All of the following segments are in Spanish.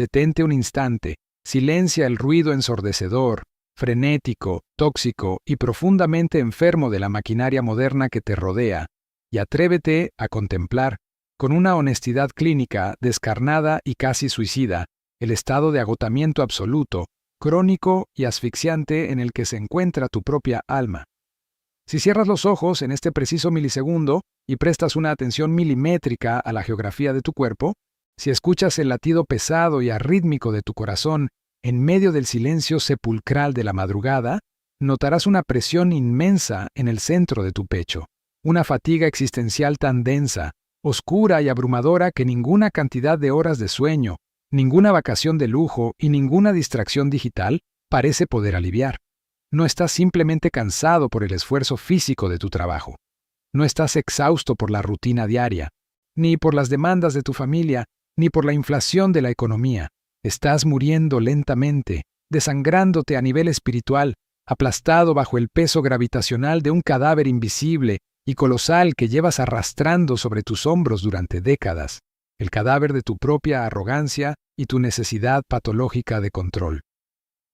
Detente un instante, silencia el ruido ensordecedor, frenético, tóxico y profundamente enfermo de la maquinaria moderna que te rodea, y atrévete a contemplar, con una honestidad clínica descarnada y casi suicida, el estado de agotamiento absoluto, crónico y asfixiante en el que se encuentra tu propia alma. Si cierras los ojos en este preciso milisegundo y prestas una atención milimétrica a la geografía de tu cuerpo, si escuchas el latido pesado y arrítmico de tu corazón en medio del silencio sepulcral de la madrugada, notarás una presión inmensa en el centro de tu pecho, una fatiga existencial tan densa, oscura y abrumadora que ninguna cantidad de horas de sueño, ninguna vacación de lujo y ninguna distracción digital parece poder aliviar. No estás simplemente cansado por el esfuerzo físico de tu trabajo. No estás exhausto por la rutina diaria, ni por las demandas de tu familia, ni por la inflación de la economía. Estás muriendo lentamente, desangrándote a nivel espiritual, aplastado bajo el peso gravitacional de un cadáver invisible y colosal que llevas arrastrando sobre tus hombros durante décadas, el cadáver de tu propia arrogancia y tu necesidad patológica de control.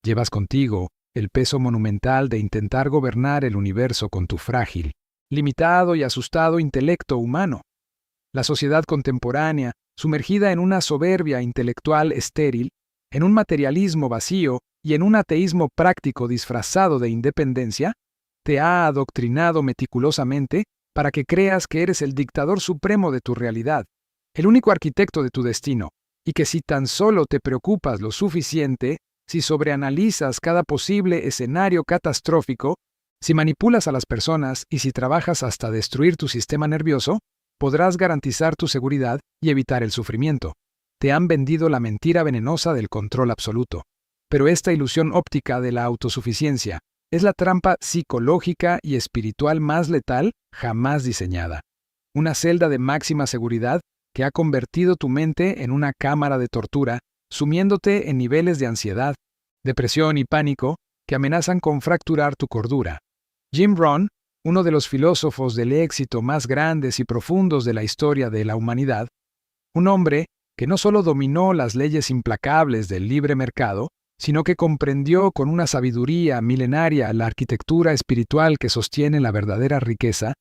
Llevas contigo el peso monumental de intentar gobernar el universo con tu frágil, limitado y asustado intelecto humano. La sociedad contemporánea, sumergida en una soberbia intelectual estéril, en un materialismo vacío y en un ateísmo práctico disfrazado de independencia, te ha adoctrinado meticulosamente para que creas que eres el dictador supremo de tu realidad, el único arquitecto de tu destino, y que si tan solo te preocupas lo suficiente, si sobreanalizas cada posible escenario catastrófico, si manipulas a las personas y si trabajas hasta destruir tu sistema nervioso, podrás garantizar tu seguridad y evitar el sufrimiento. Te han vendido la mentira venenosa del control absoluto. Pero esta ilusión óptica de la autosuficiencia es la trampa psicológica y espiritual más letal jamás diseñada. Una celda de máxima seguridad que ha convertido tu mente en una cámara de tortura, sumiéndote en niveles de ansiedad, depresión y pánico que amenazan con fracturar tu cordura. Jim Rohn, uno de los filósofos del éxito más grandes y profundos de la historia de la humanidad, un hombre que no solo dominó las leyes implacables del libre mercado, sino que comprendió con una sabiduría milenaria la arquitectura espiritual que sostiene la verdadera riqueza,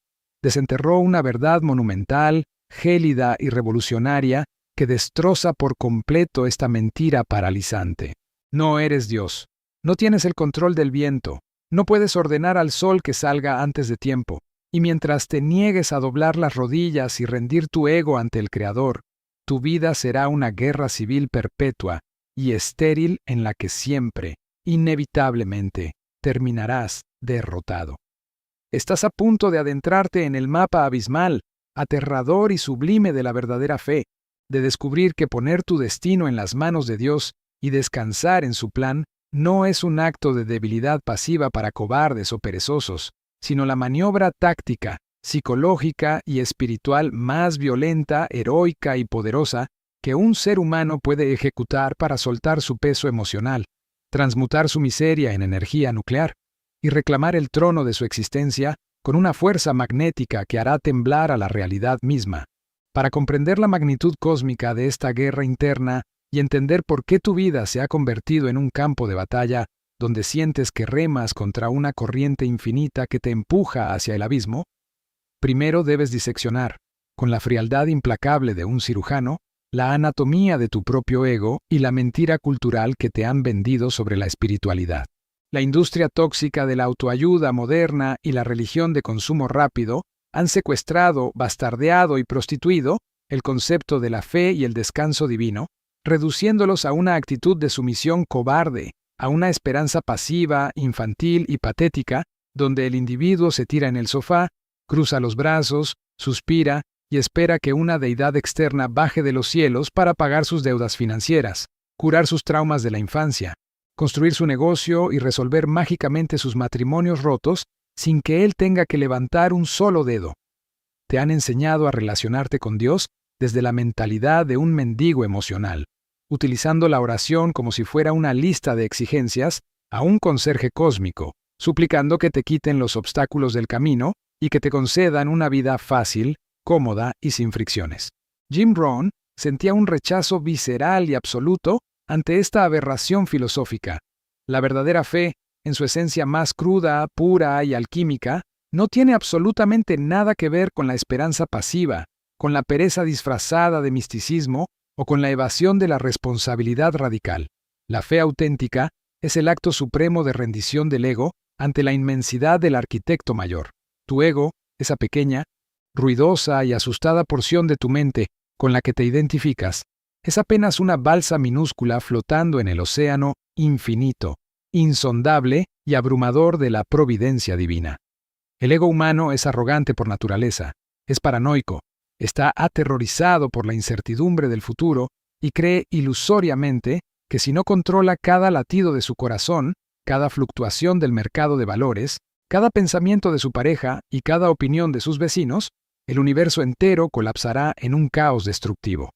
desenterró una verdad monumental, gélida y revolucionaria que destroza por completo esta mentira paralizante. No eres Dios, no tienes el control del viento, no puedes ordenar al sol que salga antes de tiempo, y mientras te niegues a doblar las rodillas y rendir tu ego ante el Creador, tu vida será una guerra civil perpetua y estéril en la que siempre, inevitablemente, terminarás derrotado. Estás a punto de adentrarte en el mapa abismal, aterrador y sublime de la verdadera fe, de descubrir que poner tu destino en las manos de Dios y descansar en su plan no es un acto de debilidad pasiva para cobardes o perezosos, sino la maniobra táctica, psicológica y espiritual más violenta, heroica y poderosa que un ser humano puede ejecutar para soltar su peso emocional, transmutar su miseria en energía nuclear y reclamar el trono de su existencia con una fuerza magnética que hará temblar a la realidad misma. Para comprender la magnitud cósmica de esta guerra interna y entender por qué tu vida se ha convertido en un campo de batalla donde sientes que remas contra una corriente infinita que te empuja hacia el abismo, primero debes diseccionar, con la frialdad implacable de un cirujano, la anatomía de tu propio ego y la mentira cultural que te han vendido sobre la espiritualidad. La industria tóxica de la autoayuda moderna y la religión de consumo rápido han secuestrado, bastardeado y prostituido el concepto de la fe y el descanso divino, reduciéndolos a una actitud de sumisión cobarde, a una esperanza pasiva, infantil y patética, donde el individuo se tira en el sofá, cruza los brazos, suspira y espera que una deidad externa baje de los cielos para pagar sus deudas financieras, curar sus traumas de la infancia, construir su negocio y resolver mágicamente sus matrimonios rotos sin que él tenga que levantar un solo dedo. Te han enseñado a relacionarte con Dios desde la mentalidad de un mendigo emocional, utilizando la oración como si fuera una lista de exigencias a un conserje cósmico, suplicando que te quiten los obstáculos del camino y que te concedan una vida fácil, cómoda y sin fricciones. Jim Rohn sentía un rechazo visceral y absoluto ante esta aberración filosófica. La verdadera fe, en su esencia más cruda, pura y alquímica, no tiene absolutamente nada que ver con la esperanza pasiva, con la pereza disfrazada de misticismo o con la evasión de la responsabilidad radical. La fe auténtica es el acto supremo de rendición del ego ante la inmensidad del arquitecto mayor. Tu ego, esa pequeña, ruidosa y asustada porción de tu mente con la que te identificas, es apenas una balsa minúscula flotando en el océano infinito, insondable y abrumador de la providencia divina. El ego humano es arrogante por naturaleza, es paranoico, está aterrorizado por la incertidumbre del futuro y cree ilusoriamente que si no controla cada latido de su corazón, cada fluctuación del mercado de valores, cada pensamiento de su pareja y cada opinión de sus vecinos, el universo entero colapsará en un caos destructivo.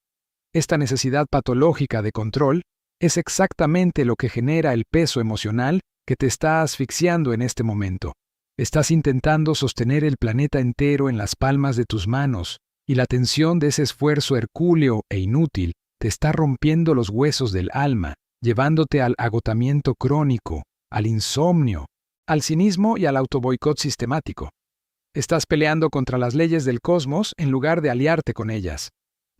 Esta necesidad patológica de control es exactamente lo que genera el peso emocional que te está asfixiando en este momento. Estás intentando sostener el planeta entero en las palmas de tus manos, y la tensión de ese esfuerzo hercúleo e inútil te está rompiendo los huesos del alma, llevándote al agotamiento crónico, al insomnio, al cinismo y al autoboicot sistemático. Estás peleando contra las leyes del cosmos en lugar de aliarte con ellas.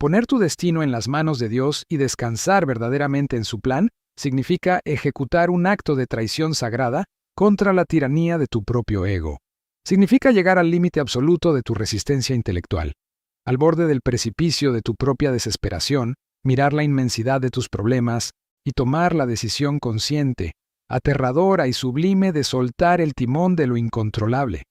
Poner tu destino en las manos de Dios y descansar verdaderamente en su plan significa ejecutar un acto de traición sagrada contra la tiranía de tu propio ego. Significa llegar al límite absoluto de tu resistencia intelectual, al borde del precipicio de tu propia desesperación, mirar la inmensidad de tus problemas y tomar la decisión consciente, aterradora y sublime de soltar el timón de lo incontrolable.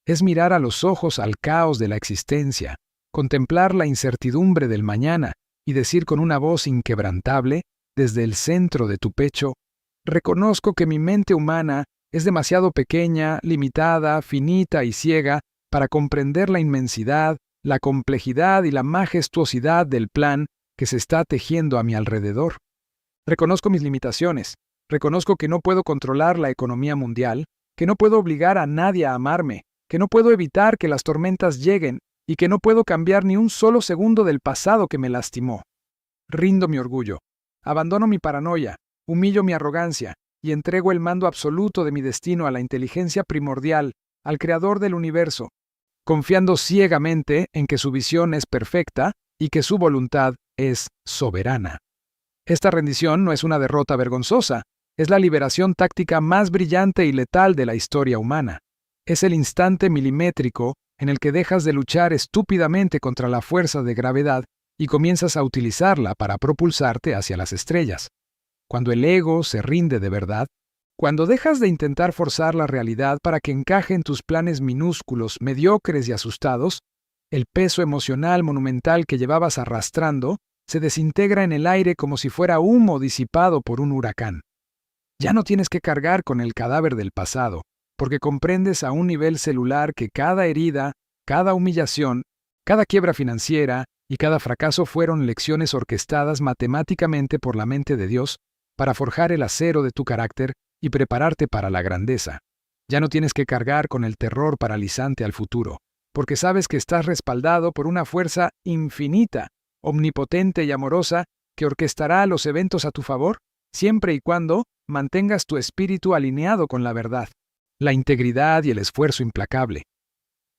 Es mirar a los ojos al caos de la existencia, contemplar la incertidumbre del mañana y decir con una voz inquebrantable, desde el centro de tu pecho, reconozco que mi mente humana es demasiado pequeña, limitada, finita y ciega para comprender la inmensidad, la complejidad y la majestuosidad del plan que se está tejiendo a mi alrededor. Reconozco mis limitaciones, reconozco que no puedo controlar la economía mundial, que no puedo obligar a nadie a amarme, que no puedo evitar que las tormentas lleguen y que no puedo cambiar ni un solo segundo del pasado que me lastimó. Rindo mi orgullo, abandono mi paranoia, humillo mi arrogancia y entrego el mando absoluto de mi destino a la inteligencia primordial, al Creador del universo, confiando ciegamente en que su visión es perfecta y que su voluntad es soberana. Esta rendición no es una derrota vergonzosa, es la liberación táctica más brillante y letal de la historia humana. Es el instante milimétrico en el que dejas de luchar estúpidamente contra la fuerza de gravedad y comienzas a utilizarla para propulsarte hacia las estrellas. Cuando el ego se rinde de verdad, cuando dejas de intentar forzar la realidad para que encaje en tus planes minúsculos, mediocres y asustados, el peso emocional monumental que llevabas arrastrando se desintegra en el aire como si fuera humo disipado por un huracán. Ya no tienes que cargar con el cadáver del pasado, porque comprendes a un nivel celular que cada herida, cada humillación, cada quiebra financiera y cada fracaso fueron lecciones orquestadas matemáticamente por la mente de Dios para forjar el acero de tu carácter y prepararte para la grandeza. Ya no tienes que cargar con el terror paralizante al futuro, porque sabes que estás respaldado por una fuerza infinita, omnipotente y amorosa que orquestará los eventos a tu favor, siempre y cuando mantengas tu espíritu alineado con la verdad, la integridad y el esfuerzo implacable.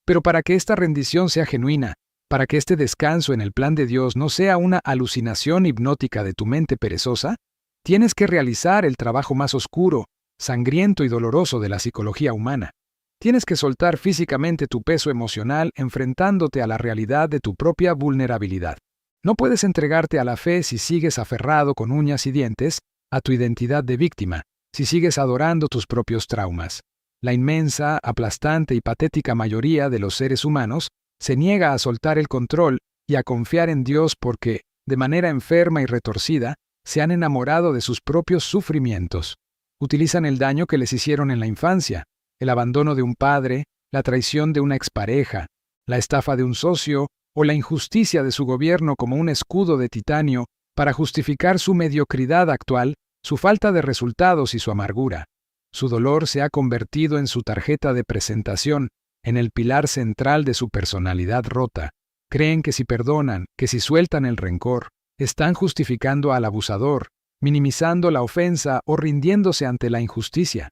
Pero para que esta rendición sea genuina, para que este descanso en el plan de Dios no sea una alucinación hipnótica de tu mente perezosa, tienes que realizar el trabajo más oscuro, sangriento y doloroso de la psicología humana. Tienes que soltar físicamente tu peso emocional enfrentándote a la realidad de tu propia vulnerabilidad. No puedes entregarte a la fe si sigues aferrado con uñas y dientes a tu identidad de víctima, si sigues adorando tus propios traumas. La inmensa, aplastante y patética mayoría de los seres humanos se niega a soltar el control y a confiar en Dios porque, de manera enferma y retorcida, se han enamorado de sus propios sufrimientos. Utilizan el daño que les hicieron en la infancia, el abandono de un padre, la traición de una expareja, la estafa de un socio o la injusticia de su gobierno como un escudo de titanio para justificar su mediocridad actual, su falta de resultados y su amargura. Su dolor se ha convertido en su tarjeta de presentación, en el pilar central de su personalidad rota. Creen que si perdonan, que si sueltan el rencor, están justificando al abusador, minimizando la ofensa o rindiéndose ante la injusticia.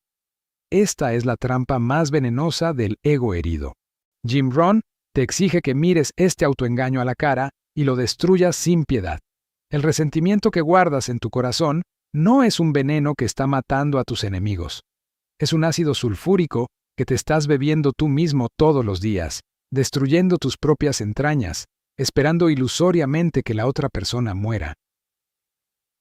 Esta es la trampa más venenosa del ego herido. Jim Rohn te exige que mires este autoengaño a la cara y lo destruyas sin piedad. El resentimiento que guardas en tu corazón no es un veneno que está matando a tus enemigos. Es un ácido sulfúrico que te estás bebiendo tú mismo todos los días, destruyendo tus propias entrañas, esperando ilusoriamente que la otra persona muera.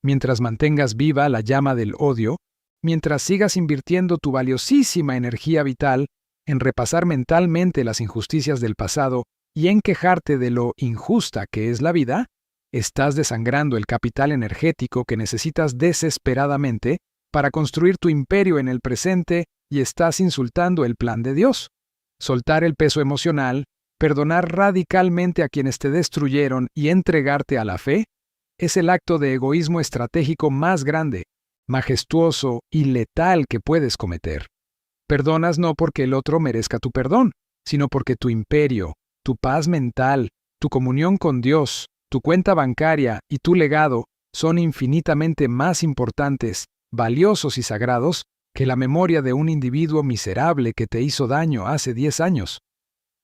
Mientras mantengas viva la llama del odio, mientras sigas invirtiendo tu valiosísima energía vital en repasar mentalmente las injusticias del pasado y en quejarte de lo injusta que es la vida, estás desangrando el capital energético que necesitas desesperadamente para construir tu imperio en el presente y estás insultando el plan de Dios. Soltar el peso emocional, perdonar radicalmente a quienes te destruyeron y entregarte a la fe es el acto de egoísmo estratégico más grande, majestuoso y letal que puedes cometer. Perdonas no porque el otro merezca tu perdón, sino porque tu imperio, tu paz mental, tu comunión con Dios, tu cuenta bancaria y tu legado son infinitamente más importantes, valiosos y sagrados que la memoria de un individuo miserable que te hizo daño hace 10 años.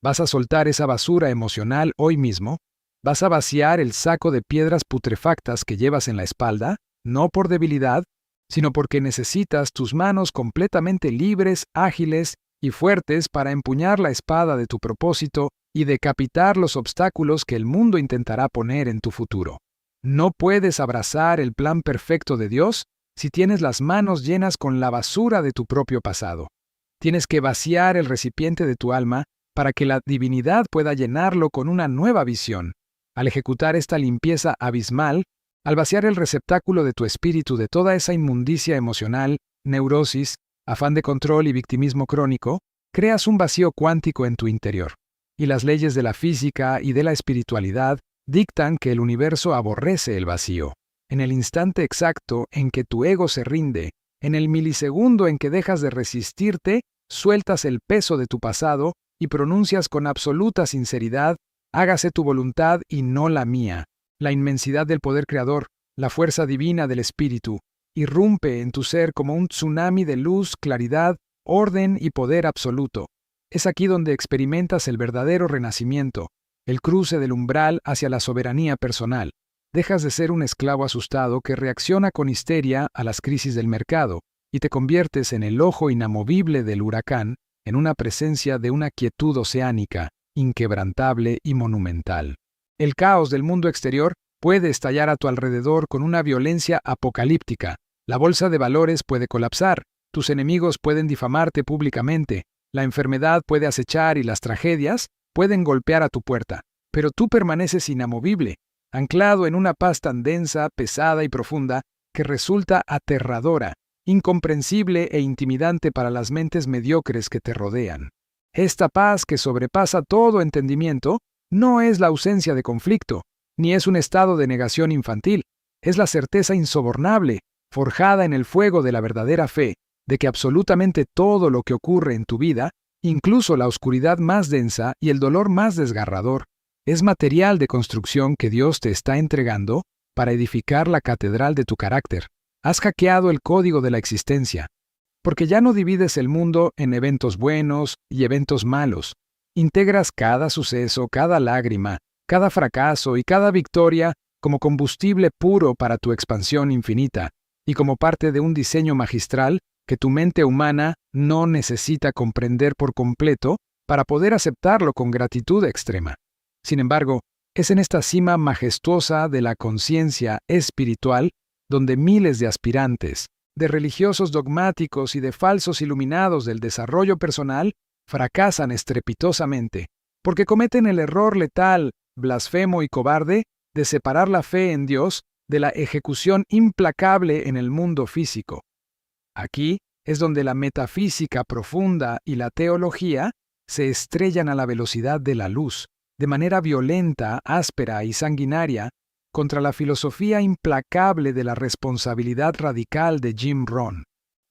¿Vas a soltar esa basura emocional hoy mismo? ¿Vas a vaciar el saco de piedras putrefactas que llevas en la espalda, no por debilidad, sino porque necesitas tus manos completamente libres, ágiles y fuertes para empuñar la espada de tu propósito y decapitar los obstáculos que el mundo intentará poner en tu futuro? No puedes abrazar el plan perfecto de Dios si tienes las manos llenas con la basura de tu propio pasado. Tienes que vaciar el recipiente de tu alma para que la divinidad pueda llenarlo con una nueva visión. Al ejecutar esta limpieza abismal, al vaciar el receptáculo de tu espíritu de toda esa inmundicia emocional, neurosis, afán de control y victimismo crónico, creas un vacío cuántico en tu interior. Y las leyes de la física y de la espiritualidad dictan que el universo aborrece el vacío. En el instante exacto en que tu ego se rinde, en el milisegundo en que dejas de resistirte, sueltas el peso de tu pasado y pronuncias con absoluta sinceridad: hágase tu voluntad y no la mía. La inmensidad del poder creador, la fuerza divina del espíritu, irrumpe en tu ser como un tsunami de luz, claridad, orden y poder absoluto. Es aquí donde experimentas el verdadero renacimiento, el cruce del umbral hacia la soberanía personal. Dejas de ser un esclavo asustado que reacciona con histeria a las crisis del mercado y te conviertes en el ojo inamovible del huracán, en una presencia de una quietud oceánica, inquebrantable y monumental. El caos del mundo exterior puede estallar a tu alrededor con una violencia apocalíptica. La bolsa de valores puede colapsar, tus enemigos pueden difamarte públicamente, la enfermedad puede acechar y las tragedias pueden golpear a tu puerta, pero tú permaneces inamovible, anclado en una paz tan densa, pesada y profunda que resulta aterradora, incomprensible e intimidante para las mentes mediocres que te rodean. Esta paz que sobrepasa todo entendimiento no es la ausencia de conflicto, ni es un estado de negación infantil, es la certeza insobornable, forjada en el fuego de la verdadera fe, de que absolutamente todo lo que ocurre en tu vida, incluso la oscuridad más densa y el dolor más desgarrador, es material de construcción que Dios te está entregando para edificar la catedral de tu carácter. Has hackeado el código de la existencia, porque ya no divides el mundo en eventos buenos y eventos malos. Integras cada suceso, cada lágrima, cada fracaso y cada victoria como combustible puro para tu expansión infinita y como parte de un diseño magistral que tu mente humana no necesita comprender por completo para poder aceptarlo con gratitud extrema. Sin embargo, es en esta cima majestuosa de la conciencia espiritual donde miles de aspirantes, de religiosos dogmáticos y de falsos iluminados del desarrollo personal fracasan estrepitosamente, porque cometen el error letal, blasfemo y cobarde de separar la fe en Dios de la ejecución implacable en el mundo físico. Aquí es donde la metafísica profunda y la teología se estrellan a la velocidad de la luz, de manera violenta, áspera y sanguinaria, contra la filosofía implacable de la responsabilidad radical de Jim Rohn.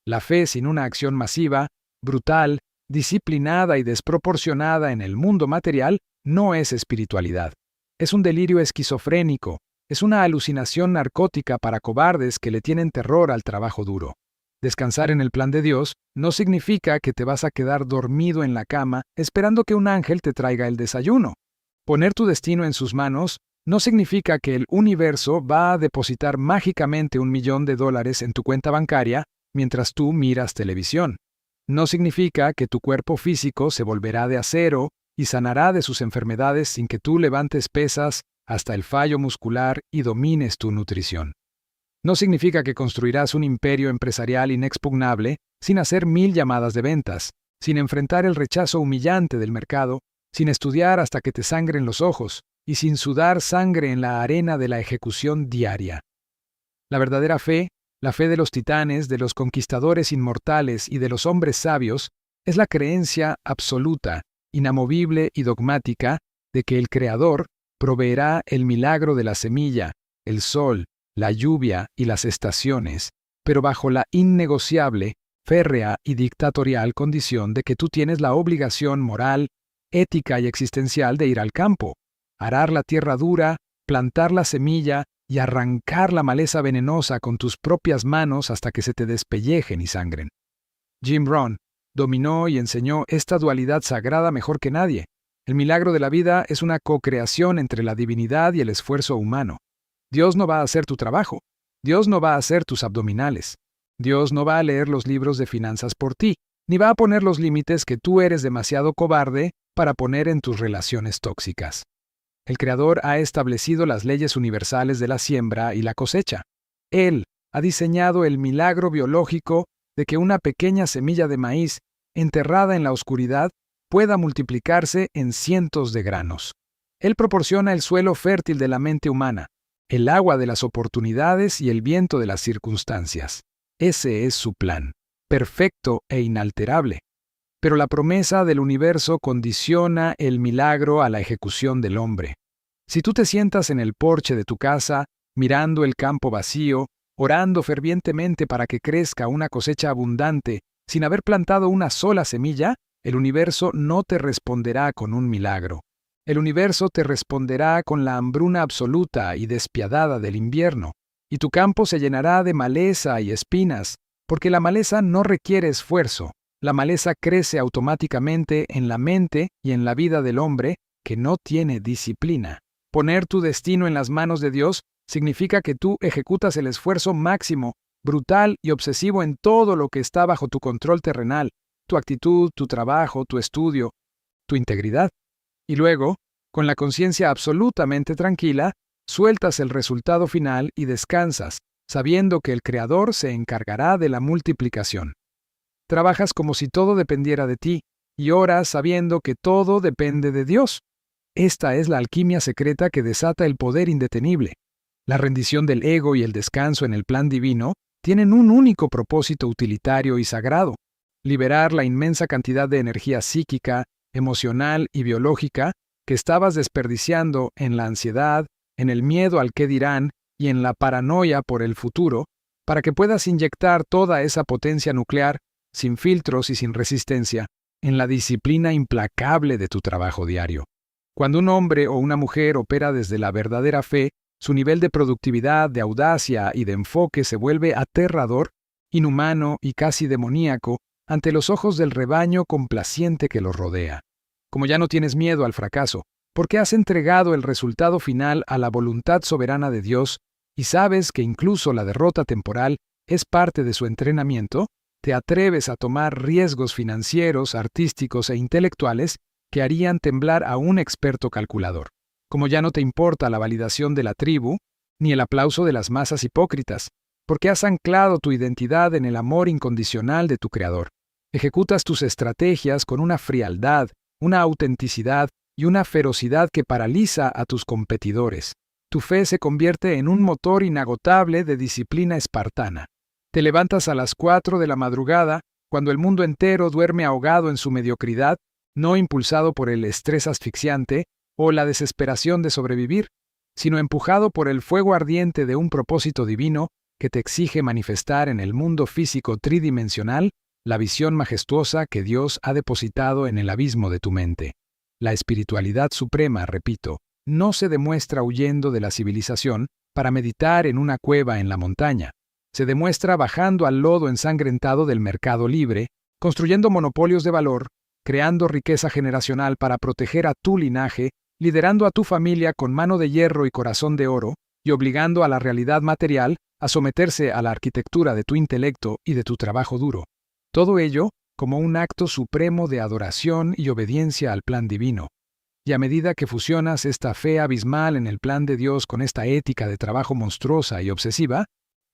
La fe sin una acción masiva, brutal, disciplinada y desproporcionada en el mundo material no es espiritualidad. Es un delirio esquizofrénico, Es una alucinación narcótica para cobardes que le tienen terror al trabajo duro. Descansar en el plan de Dios no significa que te vas a quedar dormido en la cama esperando que un ángel te traiga el desayuno. Poner tu destino en sus manos no significa que el universo va a depositar mágicamente $1.000.000 en tu cuenta bancaria mientras tú miras televisión. No significa que tu cuerpo físico se volverá de acero y sanará de sus enfermedades sin que tú levantes pesas hasta el fallo muscular y domines tu nutrición. No significa que construirás un imperio empresarial inexpugnable sin hacer 1000 llamadas de ventas, sin enfrentar el rechazo humillante del mercado, sin estudiar hasta que te sangren los ojos y sin sudar sangre en la arena de la ejecución diaria. La verdadera fe, la fe de los titanes, de los conquistadores inmortales y de los hombres sabios, es la creencia absoluta, inamovible y dogmática de que el Creador proveerá el milagro de la semilla, el sol, la lluvia y las estaciones, pero bajo la innegociable, férrea y dictatorial condición de que tú tienes la obligación moral, ética y existencial de ir al campo, arar la tierra dura, plantar la semilla y arrancar la maleza venenosa con tus propias manos hasta que se te despellejen y sangren. Jim Rohn dominó y enseñó esta dualidad sagrada mejor que nadie. El milagro de la vida es una co-creación entre la divinidad y el esfuerzo humano. Dios no va a hacer tu trabajo. Dios no va a hacer tus abdominales. Dios no va a leer los libros de finanzas por ti, ni va a poner los límites que tú eres demasiado cobarde para poner en tus relaciones tóxicas. El Creador ha establecido las leyes universales de la siembra y la cosecha. Él ha diseñado el milagro biológico de que una pequeña semilla de maíz, enterrada en la oscuridad, pueda multiplicarse en cientos de granos. Él proporciona el suelo fértil de la mente humana, el agua de las oportunidades y el viento de las circunstancias. Ese es su plan, perfecto e inalterable. Pero la promesa del universo condiciona el milagro a la ejecución del hombre. Si tú te sientas en el porche de tu casa, mirando el campo vacío, orando fervientemente para que crezca una cosecha abundante, sin haber plantado una sola semilla, el universo no te responderá con un milagro. El universo te responderá con la hambruna absoluta y despiadada del invierno, y tu campo se llenará de maleza y espinas, porque la maleza no requiere esfuerzo. La maleza crece automáticamente en la mente y en la vida del hombre que no tiene disciplina. Poner tu destino en las manos de Dios significa que tú ejecutas el esfuerzo máximo, brutal y obsesivo en todo lo que está bajo tu control terrenal, tu actitud, tu trabajo, tu estudio, tu integridad. Y luego, con la conciencia absolutamente tranquila, sueltas el resultado final y descansas, sabiendo que el Creador se encargará de la multiplicación. Trabajas como si todo dependiera de ti, y oras sabiendo que todo depende de Dios. Esta es la alquimia secreta que desata el poder indetenible. La rendición del ego y el descanso en el plan divino tienen un único propósito utilitario y sagrado: liberar la inmensa cantidad de energía psíquica, emocional y biológica que estabas desperdiciando en la ansiedad, en el miedo al qué dirán y en la paranoia por el futuro, para que puedas inyectar toda esa potencia nuclear, sin filtros y sin resistencia, en la disciplina implacable de tu trabajo diario. Cuando un hombre o una mujer opera desde la verdadera fe, su nivel de productividad, de audacia y de enfoque se vuelve aterrador, inhumano y casi demoníaco ante los ojos del rebaño complaciente que los rodea. Como ya no tienes miedo al fracaso, porque has entregado el resultado final a la voluntad soberana de Dios y sabes que incluso la derrota temporal es parte de su entrenamiento, te atreves a tomar riesgos financieros, artísticos e intelectuales que harían temblar a un experto calculador. Como ya no te importa la validación de la tribu, ni el aplauso de las masas hipócritas, porque has anclado tu identidad en el amor incondicional de tu Creador. Ejecutas tus estrategias con una frialdad, una autenticidad y una ferocidad que paraliza a tus competidores. Tu fe se convierte en un motor inagotable de disciplina espartana. Te levantas a las 4 de la madrugada, cuando el mundo entero duerme ahogado en su mediocridad, no impulsado por el estrés asfixiante o la desesperación de sobrevivir, sino empujado por el fuego ardiente de un propósito divino que te exige manifestar en el mundo físico tridimensional la visión majestuosa que Dios ha depositado en el abismo de tu mente. La espiritualidad suprema, repito, no se demuestra huyendo de la civilización, para meditar en una cueva en la montaña. Se demuestra bajando al lodo ensangrentado del mercado libre, construyendo monopolios de valor, creando riqueza generacional para proteger a tu linaje, liderando a tu familia con mano de hierro y corazón de oro, y obligando a la realidad material a someterse a la arquitectura de tu intelecto y de tu trabajo duro. Todo ello como un acto supremo de adoración y obediencia al plan divino. Y a medida que fusionas esta fe abismal en el plan de Dios con esta ética de trabajo monstruosa y obsesiva,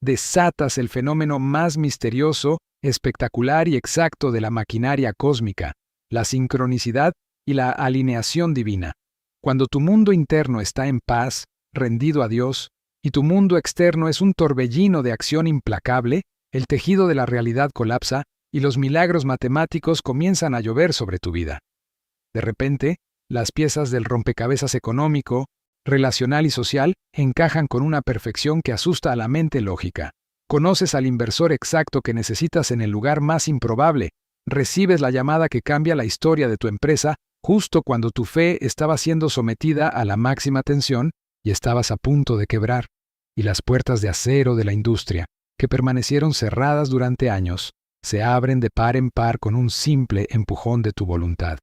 desatas el fenómeno más misterioso, espectacular y exacto de la maquinaria cósmica, la sincronicidad y la alineación divina. Cuando tu mundo interno está en paz, rendido a Dios, y tu mundo externo es un torbellino de acción implacable, el tejido de la realidad colapsa y los milagros matemáticos comienzan a llover sobre tu vida. De repente, las piezas del rompecabezas económico, relacional y social encajan con una perfección que asusta a la mente lógica. Conoces al inversor exacto que necesitas en el lugar más improbable. Recibes la llamada que cambia la historia de tu empresa justo cuando tu fe estaba siendo sometida a la máxima tensión y estabas a punto de quebrar. Y las puertas de acero de la industria, que permanecieron cerradas durante años, se abren de par en par con un simple empujón de tu voluntad.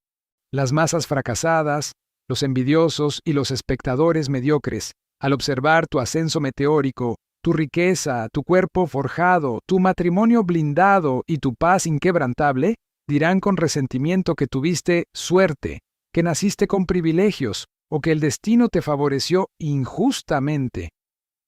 Las masas fracasadas, los envidiosos y los espectadores mediocres, al observar tu ascenso meteórico, tu riqueza, tu cuerpo forjado, tu matrimonio blindado y tu paz inquebrantable, dirán con resentimiento que tuviste suerte, que naciste con privilegios o que el destino te favoreció injustamente.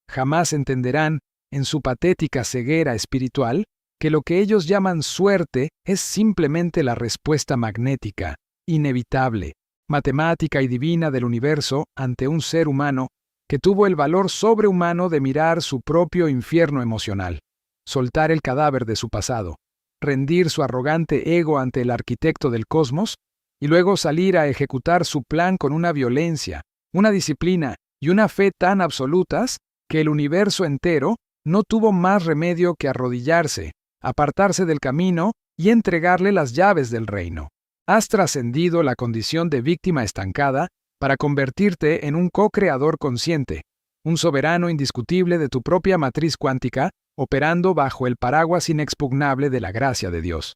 Jamás entenderán, en su patética ceguera espiritual, que lo que ellos llaman suerte es simplemente la respuesta magnética, inevitable, matemática y divina del universo ante un ser humano que tuvo el valor sobrehumano de mirar su propio infierno emocional, soltar el cadáver de su pasado, rendir su arrogante ego ante el arquitecto del cosmos y luego salir a ejecutar su plan con una violencia, una disciplina y una fe tan absolutas que el universo entero no tuvo más remedio que arrodillarse, apartarse del camino y entregarle las llaves del reino. Has trascendido la condición de víctima estancada para convertirte en un co-creador consciente, un soberano indiscutible de tu propia matriz cuántica, operando bajo el paraguas inexpugnable de la gracia de Dios.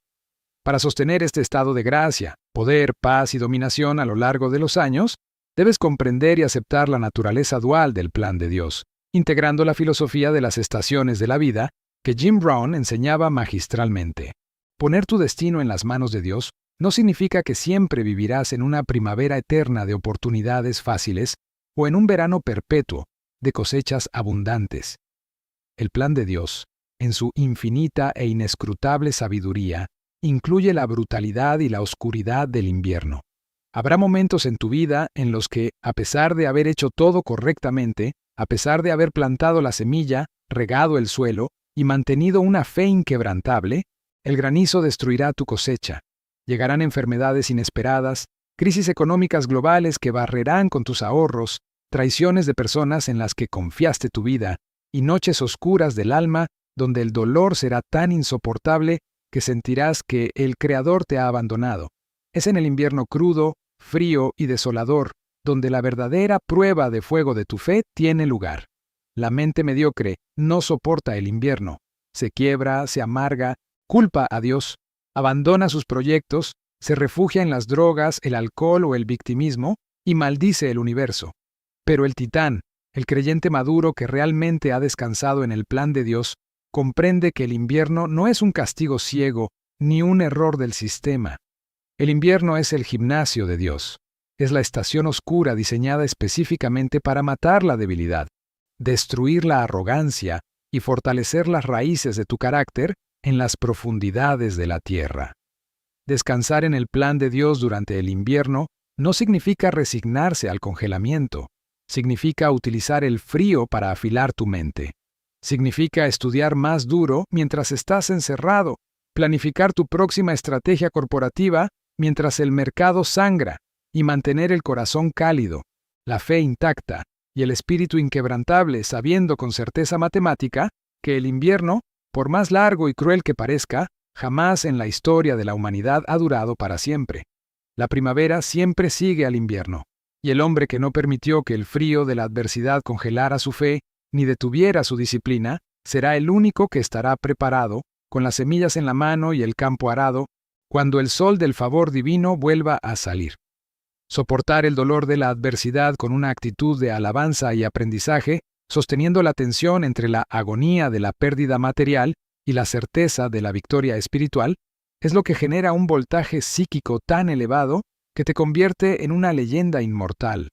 Para sostener este estado de gracia, poder, paz y dominación a lo largo de los años, debes comprender y aceptar la naturaleza dual del plan de Dios, integrando la filosofía de las estaciones de la vida que Jim Brown enseñaba magistralmente. Poner tu destino en las manos de Dios no significa que siempre vivirás en una primavera eterna de oportunidades fáciles o en un verano perpetuo de cosechas abundantes. El plan de Dios, en su infinita e inescrutable sabiduría, incluye la brutalidad y la oscuridad del invierno. Habrá momentos en tu vida en los que, a pesar de haber hecho todo correctamente, a pesar de haber plantado la semilla, regado el suelo y mantenido una fe inquebrantable, el granizo destruirá tu cosecha. Llegarán enfermedades inesperadas, crisis económicas globales que barrerán con tus ahorros, traiciones de personas en las que confiaste tu vida, y noches oscuras del alma donde el dolor será tan insoportable que sentirás que el Creador te ha abandonado. Es en el invierno crudo, frío y desolador donde la verdadera prueba de fuego de tu fe tiene lugar. La mente mediocre no soporta el invierno, se quiebra, se amarga, culpa a Dios, abandona sus proyectos, se refugia en las drogas, el alcohol o el victimismo y maldice el universo. Pero el titán, el creyente maduro que realmente ha descansado en el plan de Dios, comprende que el invierno no es un castigo ciego ni un error del sistema. El invierno es el gimnasio de Dios. Es la estación oscura diseñada específicamente para matar la debilidad, destruir la arrogancia y fortalecer las raíces de tu carácter en las profundidades de la tierra. Descansar en el plan de Dios durante el invierno no significa resignarse al congelamiento, significa utilizar el frío para afilar tu mente. Significa estudiar más duro mientras estás encerrado, planificar tu próxima estrategia corporativa mientras el mercado sangra y mantener el corazón cálido, la fe intacta y el espíritu inquebrantable sabiendo con certeza matemática que el invierno, por más largo y cruel que parezca, jamás en la historia de la humanidad ha durado para siempre. La primavera siempre sigue al invierno, y el hombre que no permitió que el frío de la adversidad congelara su fe ni detuviera su disciplina, será el único que estará preparado, con las semillas en la mano y el campo arado, cuando el sol del favor divino vuelva a salir. Soportar el dolor de la adversidad con una actitud de alabanza y aprendizaje, sosteniendo la tensión entre la agonía de la pérdida material y la certeza de la victoria espiritual, es lo que genera un voltaje psíquico tan elevado que te convierte en una leyenda inmortal.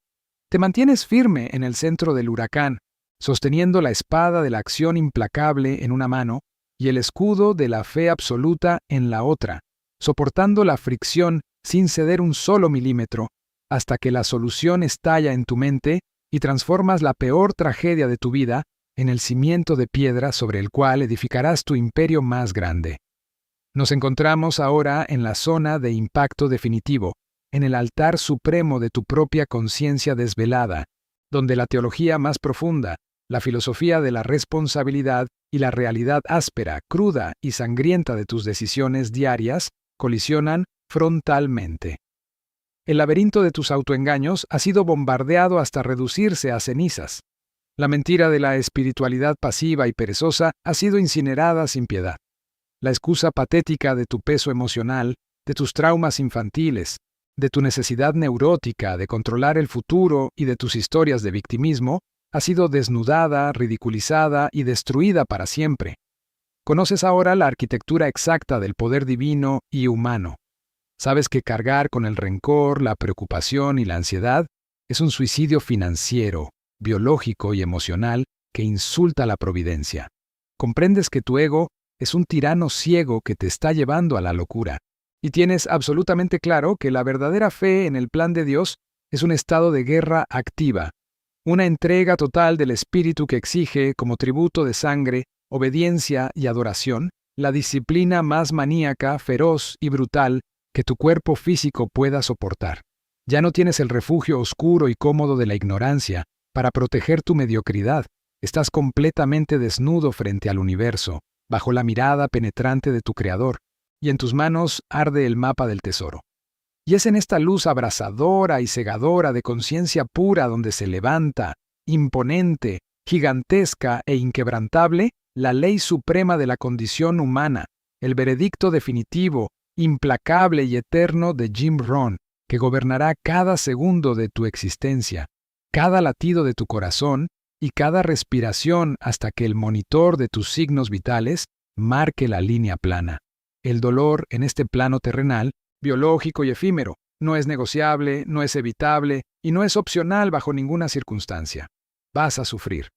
Te mantienes firme en el centro del huracán, sosteniendo la espada de la acción implacable en una mano y el escudo de la fe absoluta en la otra, soportando la fricción sin ceder un solo milímetro, hasta que la solución estalla en tu mente y transformas la peor tragedia de tu vida en el cimiento de piedra sobre el cual edificarás tu imperio más grande. Nos encontramos ahora en la zona de impacto definitivo, en el altar supremo de tu propia conciencia desvelada, donde la teología más profunda, la filosofía de la responsabilidad y la realidad áspera, cruda y sangrienta de tus decisiones diarias colisionan frontalmente. El laberinto de tus autoengaños ha sido bombardeado hasta reducirse a cenizas. La mentira de la espiritualidad pasiva y perezosa ha sido incinerada sin piedad. La excusa patética de tu peso emocional, de tus traumas infantiles, de tu necesidad neurótica de controlar el futuro y de tus historias de victimismo, ha sido desnudada, ridiculizada y destruida para siempre. Conoces ahora la arquitectura exacta del poder divino y humano. Sabes que cargar con el rencor, la preocupación y la ansiedad es un suicidio financiero, biológico y emocional que insulta la providencia. Comprendes que tu ego es un tirano ciego que te está llevando a la locura. Y tienes absolutamente claro que la verdadera fe en el plan de Dios es un estado de guerra activa, una entrega total del espíritu que exige, como tributo de sangre, obediencia y adoración, la disciplina más maníaca, feroz y brutal que tu cuerpo físico pueda soportar. Ya no tienes el refugio oscuro y cómodo de la ignorancia para proteger tu mediocridad. Estás completamente desnudo frente al universo, bajo la mirada penetrante de tu Creador, y en tus manos arde el mapa del tesoro. Y es en esta luz abrasadora y cegadora de conciencia pura donde se levanta, imponente, gigantesca e inquebrantable, la ley suprema de la condición humana, el veredicto definitivo, implacable y eterno de Jim Rohn, que gobernará cada segundo de tu existencia, cada latido de tu corazón y cada respiración hasta que el monitor de tus signos vitales marque la línea plana. El dolor en este plano terrenal, biológico y efímero, no es negociable, no es evitable y no es opcional bajo ninguna circunstancia. Vas a sufrir,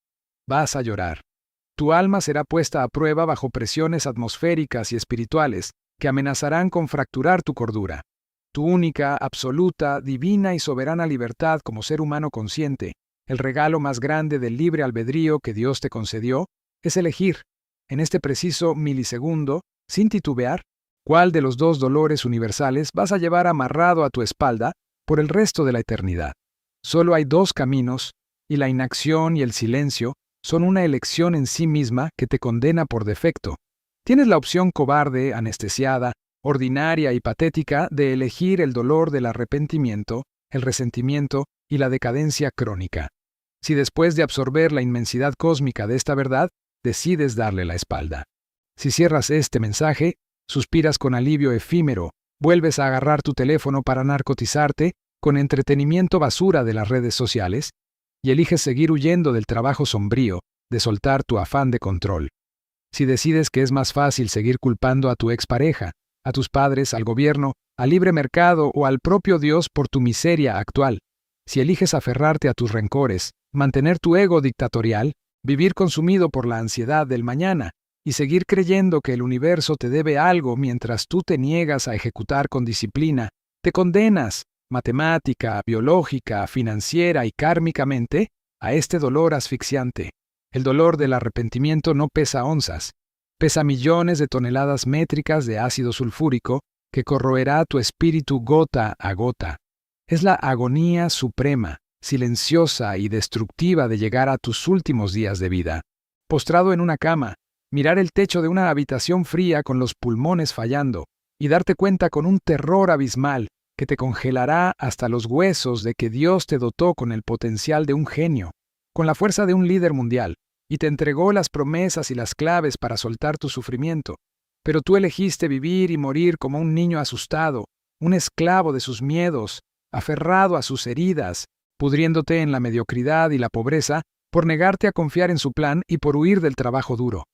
vas a llorar. Tu alma será puesta a prueba bajo presiones atmosféricas y espirituales que amenazarán con fracturar tu cordura. Tu única, absoluta, divina y soberana libertad como ser humano consciente, el regalo más grande del libre albedrío que Dios te concedió, es elegir, en este preciso milisegundo, sin titubear, cuál de los dos dolores universales vas a llevar amarrado a tu espalda por el resto de la eternidad. Solo hay dos caminos, y la inacción y el silencio son una elección en sí misma que te condena por defecto. Tienes la opción cobarde, anestesiada, ordinaria y patética de elegir el dolor del arrepentimiento, el resentimiento y la decadencia crónica. Si después de absorber la inmensidad cósmica de esta verdad, decides darle la espalda. Si cierras este mensaje, suspiras con alivio efímero, vuelves a agarrar tu teléfono para narcotizarte con entretenimiento basura de las redes sociales y eliges seguir huyendo del trabajo sombrío, de soltar tu afán de control. Si decides que es más fácil seguir culpando a tu expareja, a tus padres, al gobierno, al libre mercado o al propio Dios por tu miseria actual, si eliges aferrarte a tus rencores, mantener tu ego dictatorial, vivir consumido por la ansiedad del mañana y seguir creyendo que el universo te debe algo mientras tú te niegas a ejecutar con disciplina, te condenas, matemática, biológica, financiera y kármicamente, a este dolor asfixiante. El dolor del arrepentimiento no pesa onzas, pesa millones de toneladas métricas de ácido sulfúrico que corroerá tu espíritu gota a gota. Es la agonía suprema, silenciosa y destructiva de llegar a tus últimos días de vida. Postrado en una cama, mirar el techo de una habitación fría con los pulmones fallando y darte cuenta con un terror abismal que te congelará hasta los huesos de que Dios te dotó con el potencial de un genio, con la fuerza de un líder mundial, y te entregó las promesas y las claves para soltar tu sufrimiento. Pero tú elegiste vivir y morir como un niño asustado, un esclavo de sus miedos, aferrado a sus heridas, pudriéndote en la mediocridad y la pobreza por negarte a confiar en su plan y por huir del trabajo duro.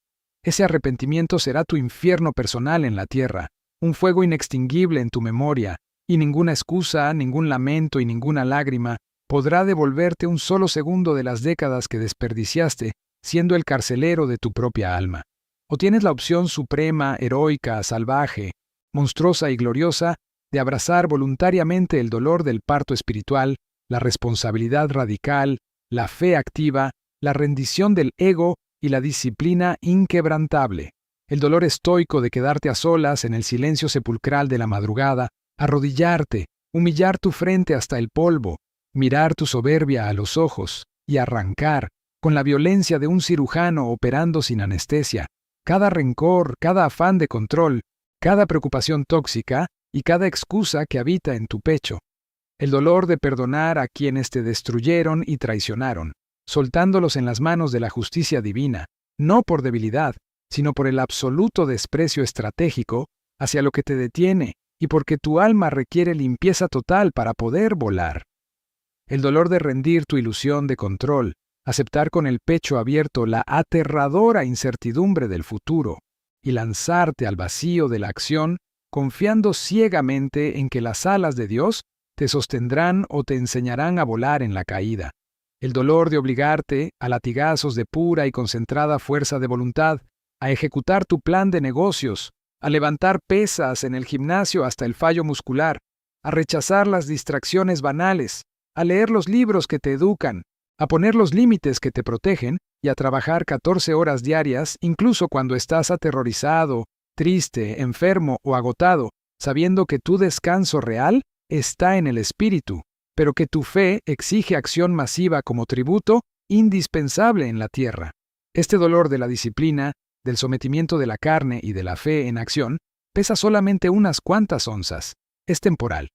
Ese arrepentimiento será tu infierno personal en la tierra, un fuego inextinguible en tu memoria, y ninguna excusa, ningún lamento y ninguna lágrima podrá devolverte un solo segundo de las décadas que desperdiciaste siendo el carcelero de tu propia alma. O tienes la opción suprema, heroica, salvaje, monstruosa y gloriosa de abrazar voluntariamente el dolor del parto espiritual, la responsabilidad radical, la fe activa, la rendición del ego y la disciplina inquebrantable, el dolor estoico de quedarte a solas en el silencio sepulcral de la madrugada, arrodillarte, humillar tu frente hasta el polvo, mirar tu soberbia a los ojos y arrancar, con la violencia de un cirujano operando sin anestesia, cada rencor, cada afán de control, cada preocupación tóxica y cada excusa que habita en tu pecho. El dolor de perdonar a quienes te destruyeron y traicionaron, soltándolos en las manos de la justicia divina, no por debilidad, sino por el absoluto desprecio estratégico hacia lo que te detiene y porque tu alma requiere limpieza total para poder volar. El dolor de rendir tu ilusión de control, aceptar con el pecho abierto la aterradora incertidumbre del futuro y lanzarte al vacío de la acción confiando ciegamente en que las alas de Dios te sostendrán o te enseñarán a volar en la caída. El dolor de obligarte, a latigazos de pura y concentrada fuerza de voluntad, a ejecutar tu plan de negocios, a levantar pesas en el gimnasio hasta el fallo muscular, a rechazar las distracciones banales, a leer los libros que te educan, a poner los límites que te protegen y a trabajar 14 horas diarias, incluso cuando estás aterrorizado, triste, enfermo o agotado, sabiendo que tu descanso real está en el espíritu, pero que tu fe exige acción masiva como tributo indispensable en la tierra. Este dolor de la disciplina, del sometimiento de la carne y de la fe en acción, pesa solamente unas cuantas onzas. Es temporal.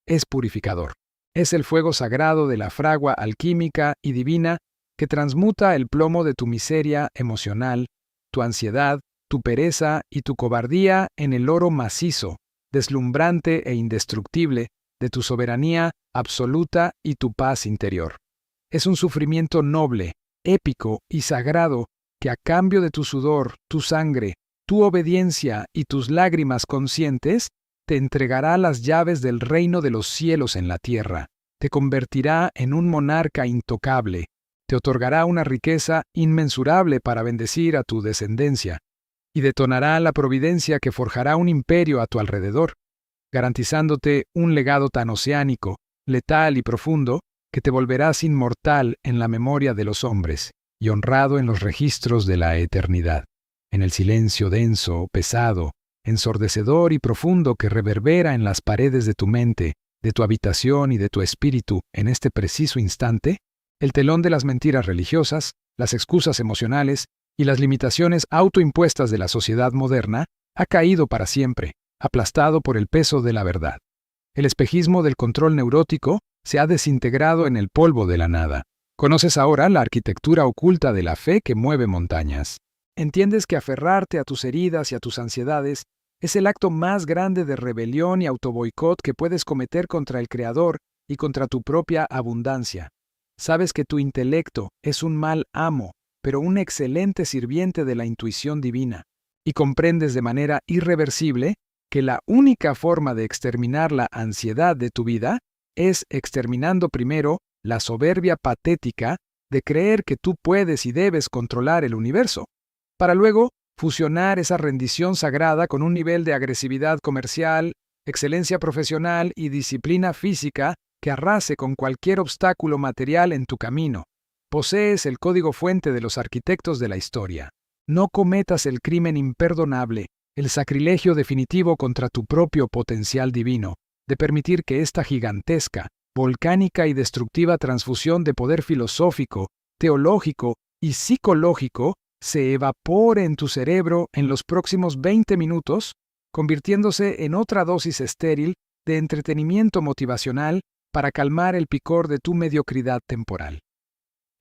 Es purificador. Es el fuego sagrado de la fragua alquímica y divina que transmuta el plomo de tu miseria emocional, tu ansiedad, tu pereza y tu cobardía en el oro macizo, deslumbrante e indestructible de tu soberanía absoluta y tu paz interior. Es un sufrimiento noble, épico y sagrado que a cambio de tu sudor, tu sangre, tu obediencia y tus lágrimas conscientes, te entregará las llaves del reino de los cielos en la tierra, te convertirá en un monarca intocable, te otorgará una riqueza inmensurable para bendecir a tu descendencia, y detonará la providencia que forjará un imperio a tu alrededor, garantizándote un legado tan oceánico, letal y profundo, que te volverás inmortal en la memoria de los hombres y honrado en los registros de la eternidad, en el silencio denso, pesado, ensordecedor y profundo que reverbera en las paredes de tu mente, de tu habitación y de tu espíritu en este preciso instante. El telón de las mentiras religiosas, las excusas emocionales y las limitaciones autoimpuestas de la sociedad moderna ha caído para siempre, aplastado por el peso de la verdad. El espejismo del control neurótico se ha desintegrado en el polvo de la nada. Conoces ahora la arquitectura oculta de la fe que mueve montañas. Entiendes que aferrarte a tus heridas y a tus ansiedades es el acto más grande de rebelión y autoboicot que puedes cometer contra el Creador y contra tu propia abundancia. Sabes que tu intelecto es un mal amo, pero un excelente sirviente de la intuición divina, y comprendes de manera irreversible que la única forma de exterminar la ansiedad de tu vida es exterminando primero la soberbia patética de creer que tú puedes y debes controlar el universo, para luego fusionar esa rendición sagrada con un nivel de agresividad comercial, excelencia profesional y disciplina física que arrase con cualquier obstáculo material en tu camino. Posees el código fuente de los arquitectos de la historia. No cometas el crimen imperdonable, el sacrilegio definitivo contra tu propio potencial divino, de permitir que esta gigantesca, volcánica y destructiva transfusión de poder filosófico, teológico y psicológico se evapore en tu cerebro en los próximos 20 minutos, convirtiéndose en otra dosis estéril de entretenimiento motivacional para calmar el picor de tu mediocridad temporal.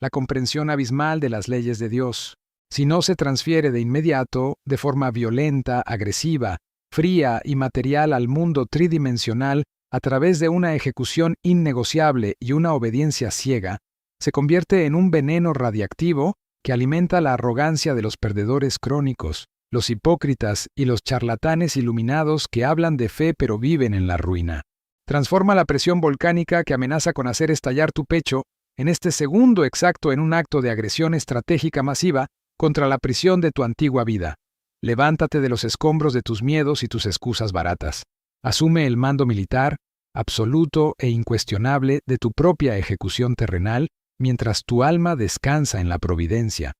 la comprensión abismal de las leyes de Dios. Si no se transfiere de inmediato, de forma violenta, agresiva, fría y material al mundo tridimensional a través de una ejecución innegociable y una obediencia ciega, se convierte en un veneno radiactivo que alimenta la arrogancia de los perdedores crónicos, los hipócritas y los charlatanes iluminados que hablan de fe pero viven en la ruina. Transforma la presión volcánica que amenaza con hacer estallar tu pecho en este segundo exacto en un acto de agresión estratégica masiva contra la prisión de tu antigua vida. Levántate de los escombros de tus miedos y tus excusas baratas. Asume el mando militar, absoluto e incuestionable de tu propia ejecución terrenal mientras tu alma descansa en la providencia.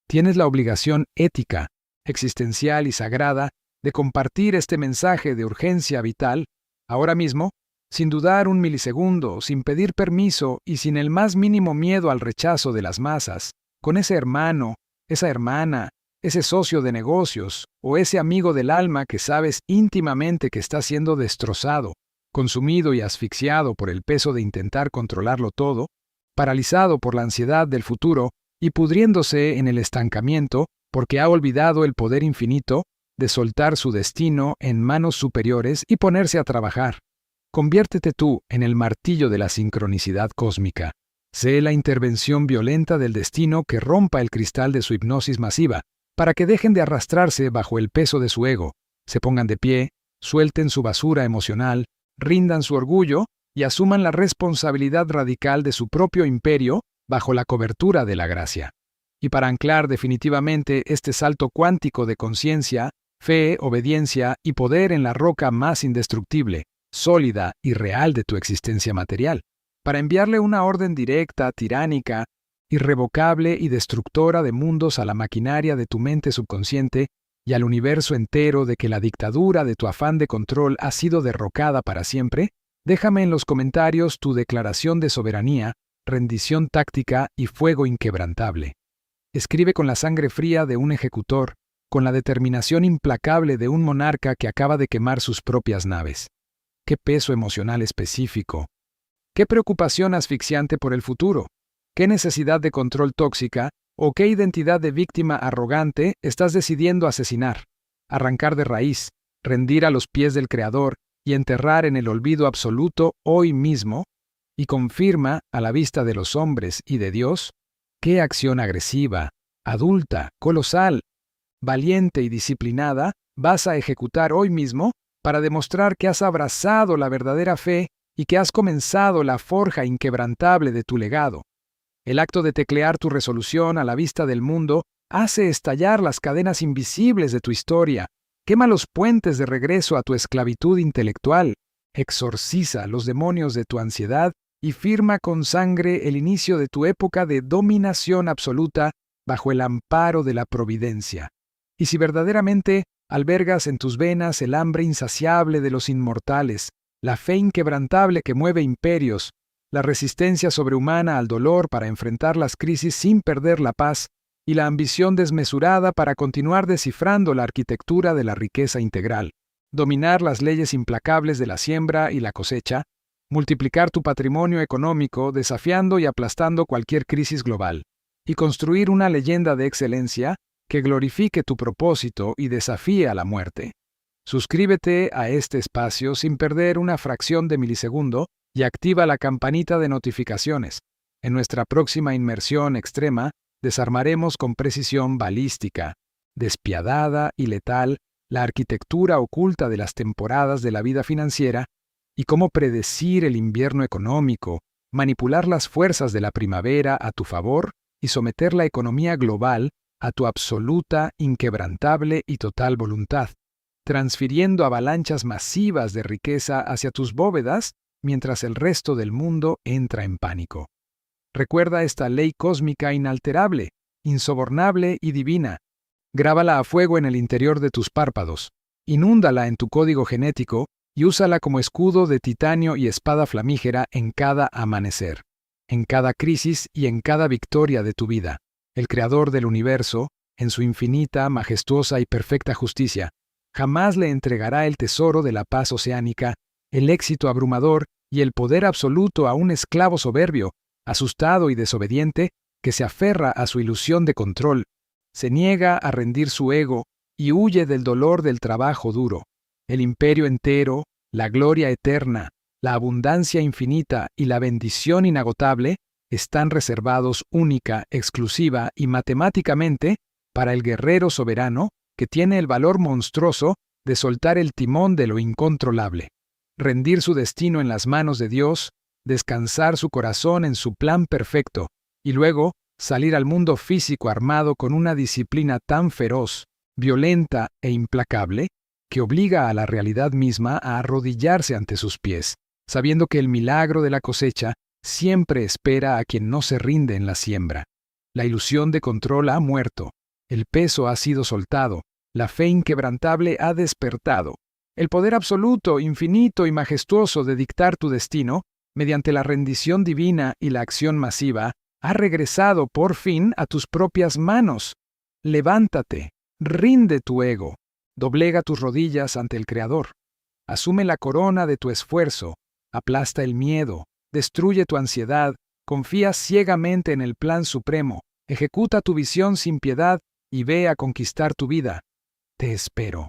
Tienes la obligación ética, existencial y sagrada de compartir este mensaje de urgencia vital, ahora mismo, sin dudar un milisegundo, sin pedir permiso y sin el más mínimo miedo al rechazo de las masas, con ese hermano, esa hermana, ese socio de negocios o ese amigo del alma que sabes íntimamente que está siendo destrozado, consumido y asfixiado por el peso de intentar controlarlo todo, paralizado por la ansiedad del futuro y pudriéndose en el estancamiento porque ha olvidado el poder infinito de soltar su destino en manos superiores y ponerse a trabajar. Conviértete tú en el martillo de la sincronicidad cósmica. Sé la intervención violenta del destino que rompa el cristal de su hipnosis masiva, para que dejen de arrastrarse bajo el peso de su ego, se pongan de pie, suelten su basura emocional, rindan su orgullo y asuman la responsabilidad radical de su propio imperio bajo la cobertura de la gracia. Y para anclar definitivamente este salto cuántico de conciencia, fe, obediencia y poder en la roca más indestructible, sólida y real de tu existencia material, para enviarle una orden directa, tiránica, irrevocable y destructora de mundos a la maquinaria de tu mente subconsciente y al universo entero de que la dictadura de tu afán de control ha sido derrocada para siempre, déjame en los comentarios tu declaración de soberanía, rendición táctica y fuego inquebrantable. Escribe con la sangre fría de un ejecutor, con la determinación implacable de un monarca que acaba de quemar sus propias naves. ¿Qué peso emocional específico? ¿Qué preocupación asfixiante por el futuro? ¿Qué necesidad de control tóxica o qué identidad de víctima arrogante estás decidiendo asesinar, arrancar de raíz, rendir a los pies del Creador y enterrar en el olvido absoluto hoy mismo? Y confirma, a la vista de los hombres y de Dios, qué acción agresiva, adulta, colosal, valiente y disciplinada vas a ejecutar hoy mismo para demostrar que has abrazado la verdadera fe y que has comenzado la forja inquebrantable de tu legado. El acto de teclear tu resolución a la vista del mundo hace estallar las cadenas invisibles de tu historia, quema los puentes de regreso a tu esclavitud intelectual, exorciza los demonios de tu ansiedad y firma con sangre el inicio de tu época de dominación absoluta bajo el amparo de la providencia. Y si verdaderamente albergas en tus venas el hambre insaciable de los inmortales, la fe inquebrantable que mueve imperios, la resistencia sobrehumana al dolor para enfrentar las crisis sin perder la paz y la ambición desmesurada para continuar descifrando la arquitectura de la riqueza integral, dominar las leyes implacables de la siembra y la cosecha, multiplicar tu patrimonio económico desafiando y aplastando cualquier crisis global, y construir una leyenda de excelencia que glorifique tu propósito y desafíe a la muerte. Suscríbete a este espacio sin perder una fracción de milisegundo y activa la campanita de notificaciones. En nuestra próxima inmersión extrema, desarmaremos con precisión balística, despiadada y letal, la arquitectura oculta de las temporadas de la vida financiera y cómo predecir el invierno económico, manipular las fuerzas de la primavera a tu favor y someter la economía global a tu absoluta, inquebrantable y total voluntad, transfiriendo avalanchas masivas de riqueza hacia tus bóvedas mientras el resto del mundo entra en pánico. Recuerda esta ley cósmica inalterable, insobornable y divina. Grábala a fuego en el interior de tus párpados, inúndala en tu código genético y úsala como escudo de titanio y espada flamígera en cada amanecer, en cada crisis y en cada victoria de tu vida. El Creador del universo, en su infinita, majestuosa y perfecta justicia, jamás le entregará el tesoro de la paz oceánica, el éxito abrumador y el poder absoluto a un esclavo soberbio, asustado y desobediente, que se aferra a su ilusión de control, se niega a rendir su ego y huye del dolor del trabajo duro. El imperio entero, la gloria eterna, la abundancia infinita y la bendición inagotable están reservados única, exclusiva y matemáticamente para el guerrero soberano que tiene el valor monstruoso de soltar el timón de lo incontrolable, rendir su destino en las manos de Dios, descansar su corazón en su plan perfecto y luego salir al mundo físico armado con una disciplina tan feroz, violenta e implacable que obliga a la realidad misma a arrodillarse ante sus pies, sabiendo que el milagro de la cosecha siempre espera a quien no se rinde en la siembra. La ilusión de control ha muerto, el peso ha sido soltado, la fe inquebrantable ha despertado. El poder absoluto, infinito y majestuoso de dictar tu destino, mediante la rendición divina y la acción masiva, ha regresado por fin a tus propias manos. Levántate, rinde tu ego, doblega tus rodillas ante el Creador. Asume la corona de tu esfuerzo, aplasta el miedo, destruye tu ansiedad, confía ciegamente en el plan supremo, ejecuta tu visión sin piedad y ve a conquistar tu vida. Te espero.